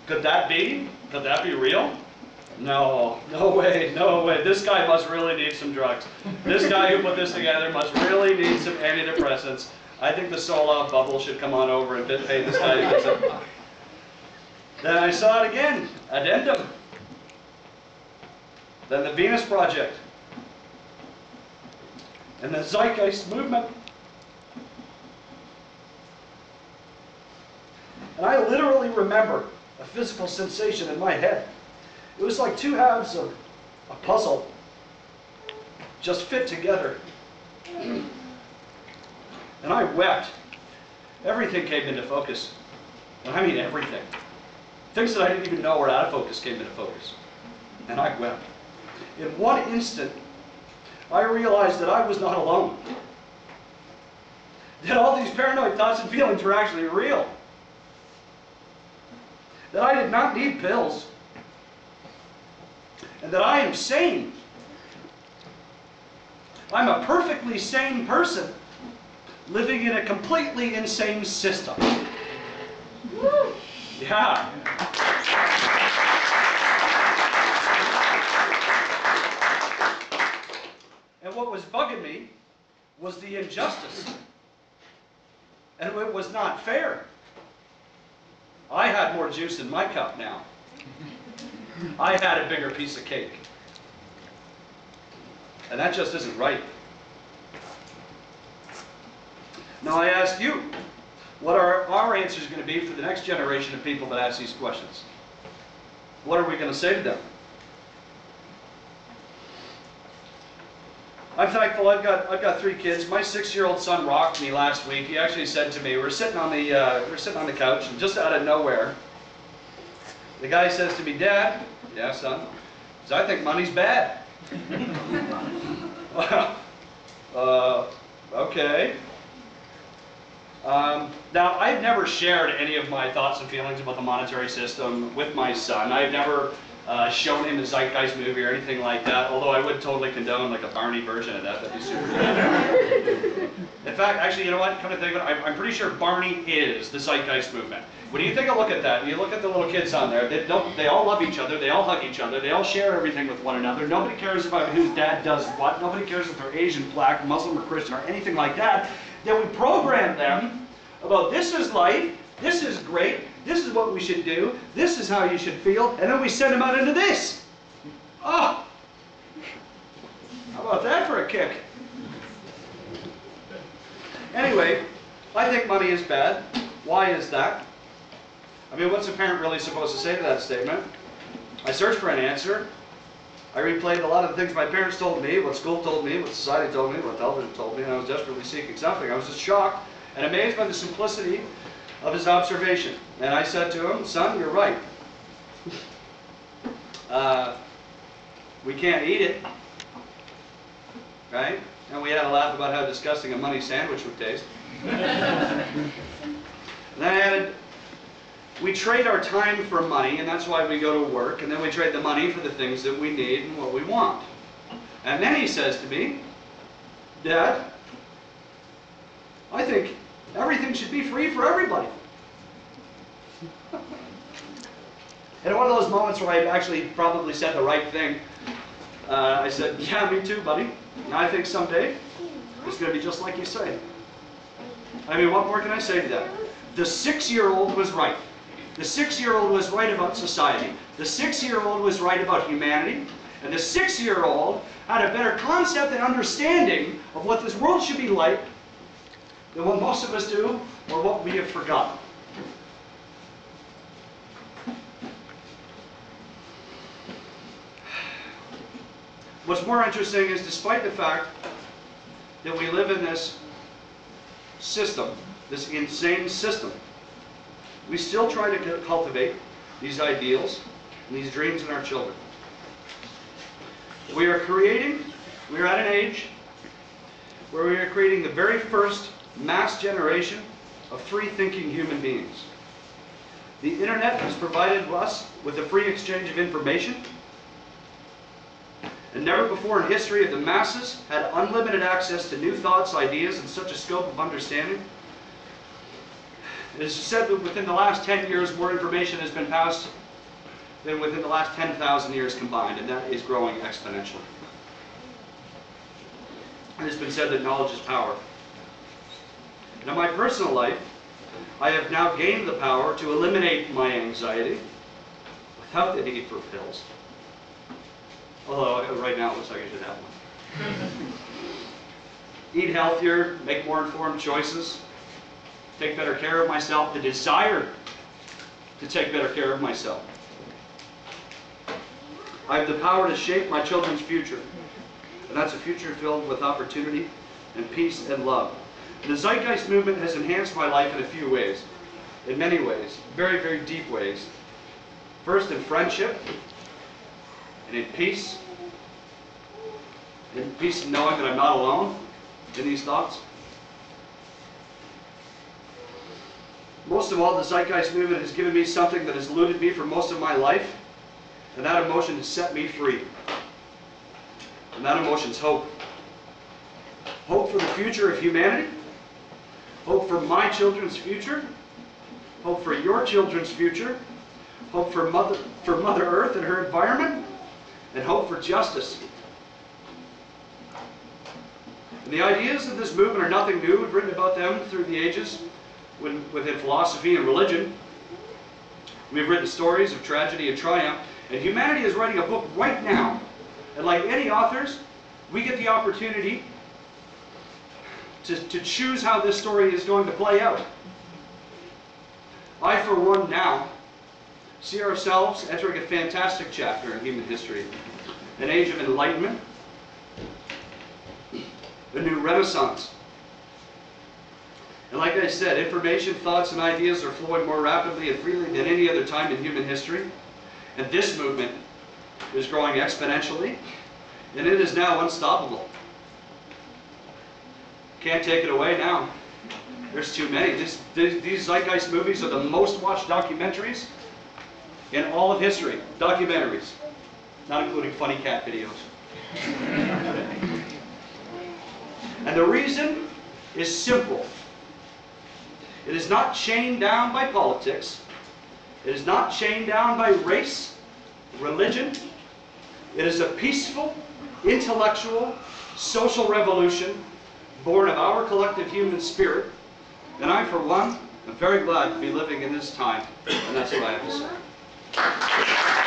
Could that be? Could that be real? No, no way, no way. This guy must really need some drugs. This guy who put this together must really need some antidepressants. I think the Solov bubble should come on over and pay this guy to visit. Then I saw it again, Addendum. Then the Venus Project. And the Zeitgeist movement. And I literally remember a physical sensation in my head. It was like two halves of a puzzle just fit together. And I wept. Everything came into focus. And I mean everything. Things that I didn't even know were out of focus came into focus. And I wept. In one instant, I realized that I was not alone. That all these paranoid thoughts and feelings were actually real. That I did not need pills. And that I am sane. I'm a perfectly sane person living in a completely insane system. Woo. Yeah. And what was bugging me was the injustice. And it was not fair. I had more juice in my cup now. I had a bigger piece of cake. And that just isn't right. Now I ask you, what are our answers going to be for the next generation of people that ask these questions? What are we going to say to them? I'm thankful I've got 3 kids. My 6-year-old son rocked me last week. He actually said to me, we're sitting on the couch, and just out of nowhere, the guy says to me, "Dad," "Yeah, son," says, "I think money's bad." Well, okay. Now, I've never shared any of my thoughts and feelings about the monetary system with my son. I've never shown him the Zeitgeist movie or anything like that, although I would totally condone like a Barney version of that. That'd be super good. In fact, actually, you know what? Come to think of it, I'm pretty sure Barney is the Zeitgeist movement. When you take a look at that, you look at the little kids on there, they all love each other, they all hug each other, they all share everything with one another. Nobody cares about whose dad does what. Nobody cares if they're Asian, black, Muslim, or Christian, or anything like that. Then we program them about this is life, this is great, this is what we should do, this is how you should feel, and then we send them out into this. Oh! How about that for a kick? Anyway, I think money is bad. Why is that? I mean, what's a parent really supposed to say to that statement? I searched for an answer. I replayed a lot of the things my parents told me, what school told me, what society told me, what television told me, and I was desperately seeking something. I was just shocked and amazed by the simplicity of his observation. And I said to him, "Son, you're right. We can't eat it." Right? And we had a laugh about how disgusting a money sandwich would taste. And then I added, we trade our time for money, and that's why we go to work, and then we trade the money for the things that we need and what we want. And then he says to me, "Dad, I think everything should be free for everybody." And one of those moments where I actually probably said the right thing, I said, "Yeah, me too, buddy. I think someday it's going to be just like you say." I mean, what more can I say to that? The 6-year-old was right. The 6-year-old was right about society. The 6-year-old was right about humanity. And the 6-year-old had a better concept and understanding of what this world should be like than what most of us do or what we have forgotten. What's more interesting is, despite the fact that we live in this system, this insane system, we still try to cultivate these ideals and these dreams in our children. We are at an age where we are creating the very first mass generation of free-thinking human beings. The internet has provided us with a free exchange of information, and never before in history have the masses had unlimited access to new thoughts, ideas, and such a scope of understanding It is said that within the last 10 years, more information has been passed than within the last 10,000 years combined, and that is growing exponentially. It has been said that knowledge is power. And in my personal life, I have now gained the power to eliminate my anxiety without the need for pills. Although right now it looks like I should have one. Eat healthier, make more informed choices, take better care of myself, the desire to take better care of myself. I have the power to shape my children's future, and that's a future filled with opportunity and peace and love. The Zeitgeist movement has enhanced my life in a few ways, in many ways, very, very deep ways. First, in friendship, and in peace in knowing that I'm not alone in these thoughts. Most of all, the Zeitgeist movement has given me something that has eluded me for most of my life, and that emotion has set me free. And that emotion is hope. Hope for the future of humanity, hope for my children's future, hope for your children's future, hope for Mother Earth and her environment, and hope for justice. And the ideas of this movement are nothing new. We've written about them through the ages within philosophy and religion. We've written stories of tragedy and triumph, and humanity is writing a book right now. And like any authors, we get the opportunity to choose how this story is going to play out. I, for one, now see ourselves entering a fantastic chapter in human history, an age of enlightenment, a new renaissance. And like I said, information, thoughts, and ideas are flowing more rapidly and freely than any other time in human history. And this movement is growing exponentially, and it is now unstoppable. Can't take it away now. There's too many. These Zeitgeist movies are the most watched documentaries in all of history. Documentaries, not including funny cat videos. And the reason is simple. It is not chained down by politics. It is not chained down by race, religion. It is a peaceful, intellectual, social revolution born of our collective human spirit. And I, for one, am very glad to be living in this time. And that's what I have to say.